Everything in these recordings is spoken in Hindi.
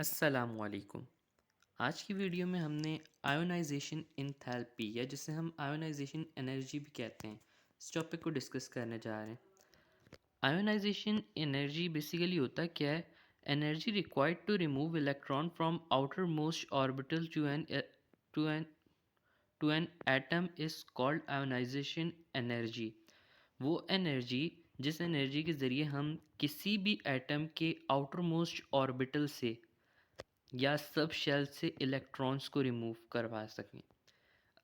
अस्सलामुअलैकुम। आज की वीडियो में हमने आयोनाइजेशन एंथैल्पी या जिसे हम आयोनाइजेशन एनर्जी भी कहते हैं, इस टॉपिक को डिस्कस करने जा रहे हैं। आयोनाइजेशन एनर्जी बेसिकली होता है क्या है? Energy required to remove electron from outer most orbital to an to an atom is called ionisation energy. वो एनर्जी जिस एनर्जी के ज़रिए हम किसी भी एटम के आउटर मोस्ट ऑर्बिटल से या सब शेल से इलेक्ट्रॉन्स को रिमूव करवा सकें।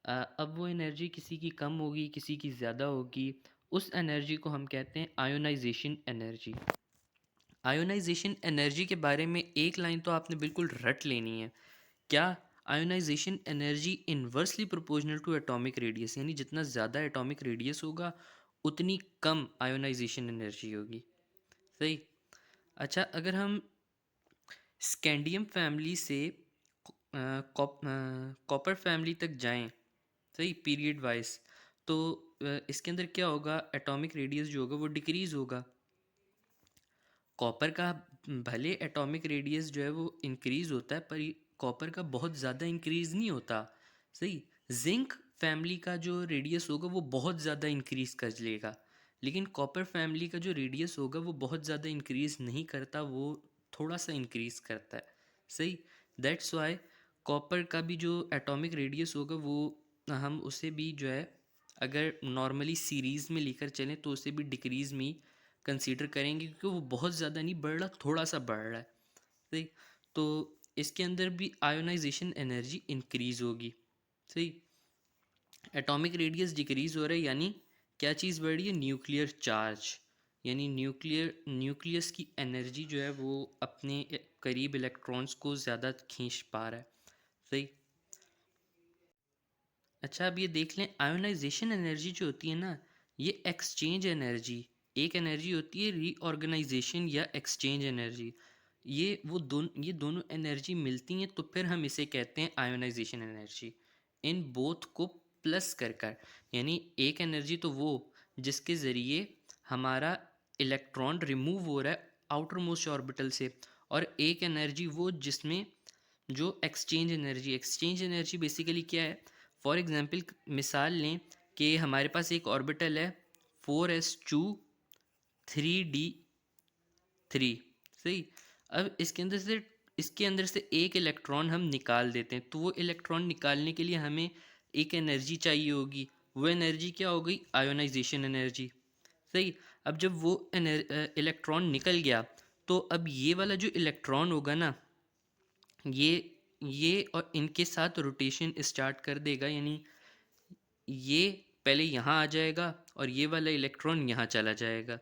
अब वो एनर्जी किसी की कम होगी, किसी की ज़्यादा होगी। उस एनर्जी को हम कहते हैं आयोनाइजेशन एनर्जी। आयोनाइजेशन एनर्जी के बारे में एक लाइन तो आपने बिल्कुल रट लेनी है। क्या? Ionisation energy inversely proportional to atomic radius, यानी जितना ज़्यादा एटॉमिक रेडियस होगा उतनी कम आयोनाइजेशन एनर्जी होगी। सही। अच्छा, अगर हम स्कैंडियम फैमिली से कॉपर फैमिली तक जाएं, सही, पीरियड वाइज, तो इसके अंदर क्या होगा? एटॉमिक रेडियस जो होगा वो डिक्रीज़ होगा। कॉपर का भले एटॉमिक रेडियस जो है वो इंक्रीज़ होता है, पर कॉपर का बहुत ज़्यादा इंक्रीज़ नहीं होता। सही। जिंक फैमिली का जो रेडियस होगा वो बहुत ज़्यादा इंक्रीज़ कर लेगा, लेकिन कॉपर फैमिली का जो रेडियस होगा वो बहुत ज़्यादा इंक्रीज़ नहीं करता, वो थोड़ा सा इंक्रीज़ करता है। सही। दैट्स वाई कॉपर का भी जो एटॉमिक रेडियस होगा वो हम उसे भी जो है, अगर नॉर्मली सीरीज़ में लेकर चलें तो उसे भी डिक्रीज़ में कंसीडर करेंगे, क्योंकि वो बहुत ज़्यादा नहीं बढ़ रहा, थोड़ा सा बढ़ रहा है। सही। तो इसके अंदर भी आयोनाइजेशन एनर्जी इंक्रीज़ होगी। सही। एटॉमिक रेडियस डिक्रीज़ हो रहा है, यानी क्या चीज़ बढ़ रही है? Nuclear charge. यानी न्यूक्लियस की एनर्जी जो है वो अपने करीब इलेक्ट्रॉन्स को ज़्यादा खींच पा रहा है। सही। अच्छा, अब ये देख लें, आयोनाइजेशन एनर्जी जो होती है ना, ये एक्सचेंज एनर्जी, एक एनर्जी होती है रीऑर्गेनाइजेशन या एक्सचेंज एनर्जी। ये दोनों एनर्जी मिलती हैं तो फिर हम इसे कहते हैं आयोनाइजेशन एनर्जी। इन बोथ को प्लस कर यानी एक एनर्जी तो वो जिसके ज़रिए हमारा इलेक्ट्रॉन रिमूव हो रहा है आउटर मोस्ट ऑर्बिटल से, और एक एनर्जी वो जिसमें जो एक्सचेंज एनर्जी बेसिकली क्या है? फॉर एग्जांपल, मिसाल लें कि हमारे पास एक ऑर्बिटल है 4s2 3d3। सही। अब इसके अंदर से एक इलेक्ट्रॉन हम निकाल देते हैं, तो वो इलेक्ट्रॉन निकालने के लिए हमें एक एनर्जी चाहिए होगी। वो एनर्जी क्या हो गई? Ionisation energy. सही। अब जब वो इलेक्ट्रॉन निकल गया, तो अब ये वाला जो इलेक्ट्रॉन होगा ना, ये और इनके साथ रोटेशन स्टार्ट कर देगा, यानी ये पहले यहाँ आ जाएगा और ये वाला इलेक्ट्रॉन यहाँ चला जाएगा।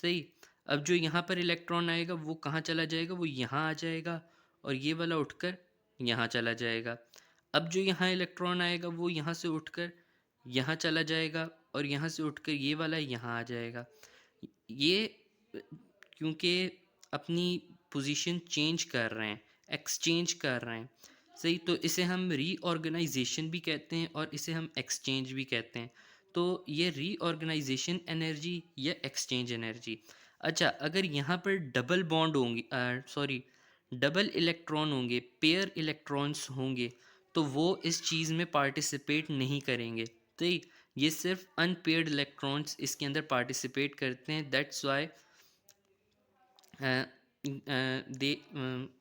सही। अब जो यहाँ पर इलेक्ट्रॉन आएगा वो कहाँ चला जाएगा? वो यहाँ आ जाएगा, और ये वाला उठकर यहाँ चला जाएगा। अब जो यहाँ इलेक्ट्रॉन आएगा वो यहाँ से उठकर यहाँ चला जाएगा, और यहाँ से उठकर ये वाला यहाँ आ जाएगा। ये क्योंकि अपनी पोजीशन चेंज कर रहे हैं, एक्सचेंज कर रहे हैं। सही। तो इसे हम रीऑर्गेनाइजेशन भी कहते हैं और इसे हम एक्सचेंज भी कहते हैं। तो ये रीऑर्गेनाइजेशन एनर्जी या एक्सचेंज एनर्जी। अच्छा, अगर यहाँ पर डबल बॉन्ड होंगे, सॉरी, डबल इलेक्ट्रॉन होंगे, पेयर इलेक्ट्रॉन्स होंगे, तो वो इस चीज़ में पार्टिसिपेट नहीं करेंगे। तो ये सिर्फ अनपेयर्ड इलेक्ट्रॉन्स इसके अंदर पार्टिसिपेट करते हैं। दैट्स वाई दे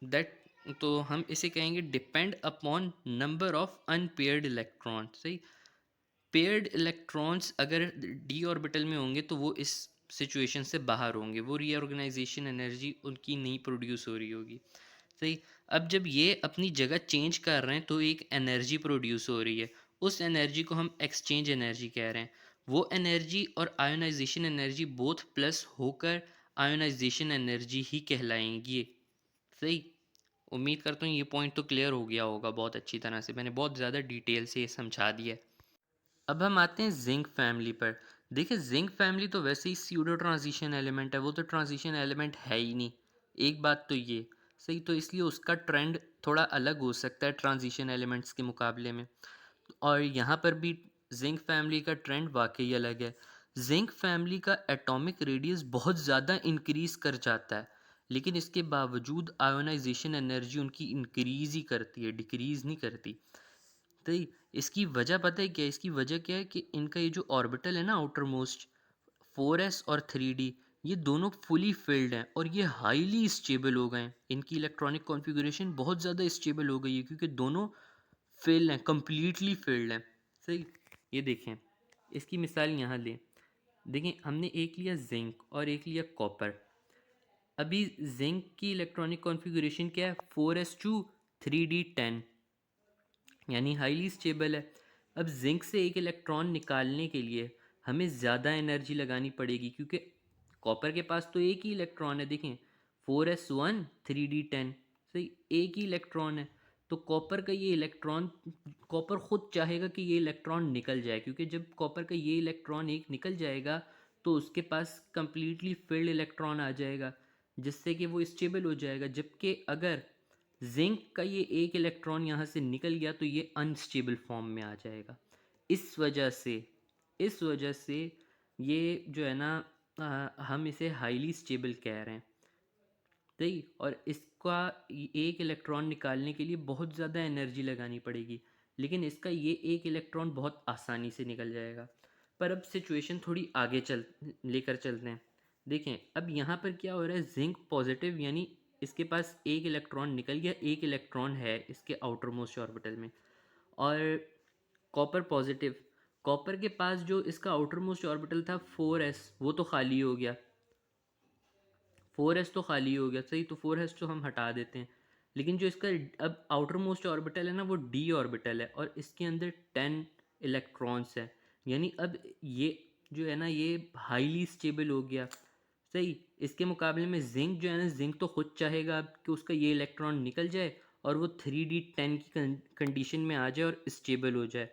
दैट तो हम इसे कहेंगे depend upon number of unpaired electron. सही। पेयर्ड इलेक्ट्रॉन्स अगर डी ऑर्बिटल में होंगे तो वो इस सिचुएशन से बाहर होंगे, वो रीऑर्गेनाइजेशन एनर्जी उनकी नहीं प्रोड्यूस हो रही होगी। सही। अब जब ये अपनी जगह चेंज कर रहे हैं तो एक एनर्जी प्रोड्यूस हो रही है, उस एनर्जी को हम एक्सचेंज एनर्जी कह रहे हैं। वो एनर्जी और आयोनाइजेशन एनर्जी बोथ प्लस होकर आयोनाइजेशन एनर्जी ही कहलाएंगी। सही। उम्मीद करता हूँ ये पॉइंट तो क्लियर हो गया होगा बहुत अच्छी तरह से, मैंने बहुत ज़्यादा डिटेल से ये समझा दिया है। अब हम आते हैं जिंक फैमिली पर। देखिए, जिंक फैमिली तो वैसे ही स्यूडो ट्रांजिशन एलिमेंट है, वो तो ट्रांजिशन एलिमेंट है ही नहीं। एक बात तो ये सही, तो इसलिए उसका ट्रेंड थोड़ा अलग हो सकता है ट्रांजिशन एलिमेंट्स के मुकाबले में। और यहाँ पर भी जिंक फैमिली का ट्रेंड वाकई अलग है। जिंक फैमिली का एटॉमिक रेडियस बहुत ज़्यादा इंक्रीज़ कर जाता है। लेकिन इसके बावजूद आयोनाइजेशन एनर्जी उनकी इंक्रीज़ ही करती है, डिक्रीज़ नहीं करती। तो इसकी वजह पता है क्या है? इसकी वजह क्या है कि इनका ये जो ऑर्बिटल है ना आउटर मोस्ट 4s और 3d, ये दोनों फुली फिल्ड हैं और ये हाईली स्टेबल हो गए हैं। इनकी इलेक्ट्रॉनिक कॉन्फ़िगरेशन बहुत ज़्यादा स्टेबल हो गई है क्योंकि दोनों फिल्ड हैं, कंप्लीटली फिल्ड हैं। सही, ये देखें, इसकी मिसाल यहाँ लें। देखें, हमने एक लिया जिंक और एक लिया कॉपर। अभी जिंक की इलेक्ट्रॉनिक कॉन्फ़िगरेशन क्या है? 4s2 3d10, यानी हाईली स्टेबल है। अब जिंक से एक इलेक्ट्रॉन निकालने के लिए हमें ज़्यादा एनर्जी लगानी पड़ेगी क्योंकि कॉपर के पास तो एक ही इलेक्ट्रॉन है। देखें, 4s1 3d10, सही, एक ही इलेक्ट्रॉन है। तो कॉपर का ये इलेक्ट्रॉन, कॉपर ख़ुद चाहेगा कि ये इलेक्ट्रॉन निकल जाए, क्योंकि जब कॉपर का ये इलेक्ट्रॉन एक निकल जाएगा तो उसके पास कंप्लीटली फिल्ड इलेक्ट्रॉन आ जाएगा, जिससे कि वो स्टेबल हो जाएगा। जबकि अगर जिंक का ये एक इलेक्ट्रॉन यहाँ से निकल गया तो ये अनस्टेबल फॉर्म में आ जाएगा। इस वजह से ये जो है ना, हम इसे हाईली स्टेबल कह रहे हैं। सही, और इसका एक इलेक्ट्रॉन निकालने के लिए बहुत ज़्यादा एनर्जी लगानी पड़ेगी, लेकिन इसका ये एक इलेक्ट्रॉन बहुत आसानी से निकल जाएगा। पर अब सिचुएशन थोड़ी आगे लेकर चलते हैं। देखें, अब यहाँ पर क्या हो रहा है, जिंक पॉजिटिव यानी इसके पास एक इलेक्ट्रॉन निकल गया, एक इलेक्ट्रॉन है इसके आउटर मोस्ट ऑर्बिटल में। और कॉपर पॉजिटिव, कॉपर के पास जो इसका आउटर मोस्ट ऑर्बिटल था 4s, वो तो खाली हो गया। 4s तो खाली हो गया, सही, तो 4s तो हम हटा देते हैं। लेकिन जो इसका अब आउटर मोस्ट ऑर्बिटल है ना, वो d ऑर्बिटल है और इसके अंदर 10 इलेक्ट्रॉन्स है। यानी अब ये जो है ना, ये हाईली स्टेबल हो गया। सही, इसके मुकाबले में जिंक जो है ना, जिंक तो खुद चाहेगा अब कि उसका ये इलेक्ट्रॉन निकल जाए और वो 3d10 की कंडीशन में आ जाए और स्टेबल हो जाए।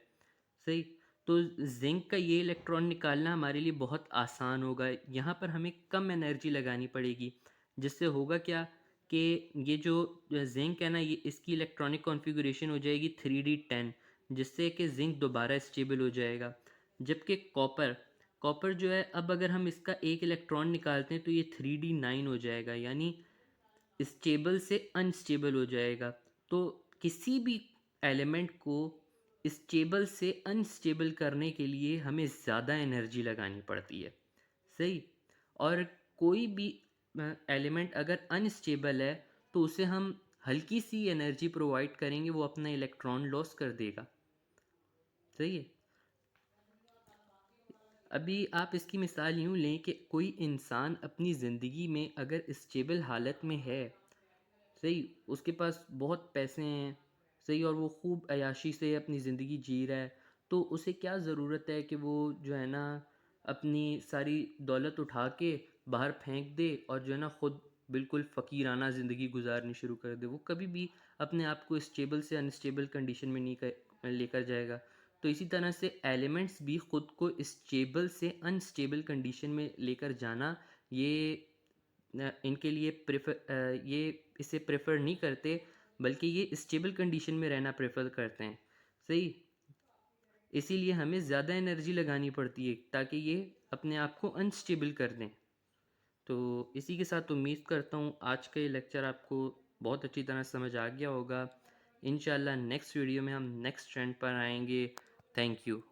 सही, तो जिंक का ये इलेक्ट्रॉन निकालना हमारे लिए बहुत आसान होगा। यहाँ पर हमें कम एनर्जी लगानी पड़ेगी, जिससे होगा क्या कि ये जो जिंक है ना, ये इसकी इलेक्ट्रॉनिक कॉन्फ़िगरेशन हो जाएगी 3d10, जिससे कि जिंक दोबारा स्टेबल हो जाएगा। जबकि कॉपर, कॉपर जो है, अब अगर हम इसका एक इलेक्ट्रॉन निकालते हैं तो ये 3d9 हो जाएगा, यानी स्टेबल से अनस्टेबल हो जाएगा। तो किसी भी एलिमेंट को स्टेबल से अनस्टेबल करने के लिए हमें ज़्यादा एनर्जी लगानी पड़ती है। सही, और कोई भी एलिमेंट अगर अनस्टेबल है तो उसे हम हल्की सी एनर्जी प्रोवाइड करेंगे, वो अपना इलेक्ट्रॉन लॉस कर देगा। सही है। अभी आप इसकी मिसाल यूँ लें कि कोई इंसान अपनी ज़िंदगी में अगर स्टेबल हालत में है, सही, उसके पास बहुत पैसे हैं, सही, और वो खूब अय्याशी से अपनी ज़िंदगी जी रहा है, तो उसे क्या ज़रूरत है कि वो जो है ना, अपनी सारी दौलत उठा के बाहर फेंक दे और जो है ना, ख़ुद बिल्कुल फ़कीराना ज़िंदगी गुजारनी शुरू कर दे। वो कभी भी अपने आप को स्टेबल से अनस्टेबल कंडीशन में नहीं लेकर जाएगा। तो इसी तरह से एलिमेंट्स भी ख़ुद को स्टेबल से अनस्टेबल कंडीशन में लेकर जाना, ये इनके लिए ये इसे प्रेफर नहीं करते, बल्कि ये स्टेबल कंडीशन में रहना प्रेफर करते हैं। सही, इसीलिए हमें ज़्यादा एनर्जी लगानी पड़ती है ताकि ये अपने आप को अनस्टेबल कर दें। तो इसी के साथ उम्मीद करता हूँ आज का ये लेक्चर आपको बहुत अच्छी तरह समझ आ गया होगा। इंशाल्लाह नेक्स्ट वीडियो में हम नेक्स्ट ट्रेंड पर आएंगे। Thank you.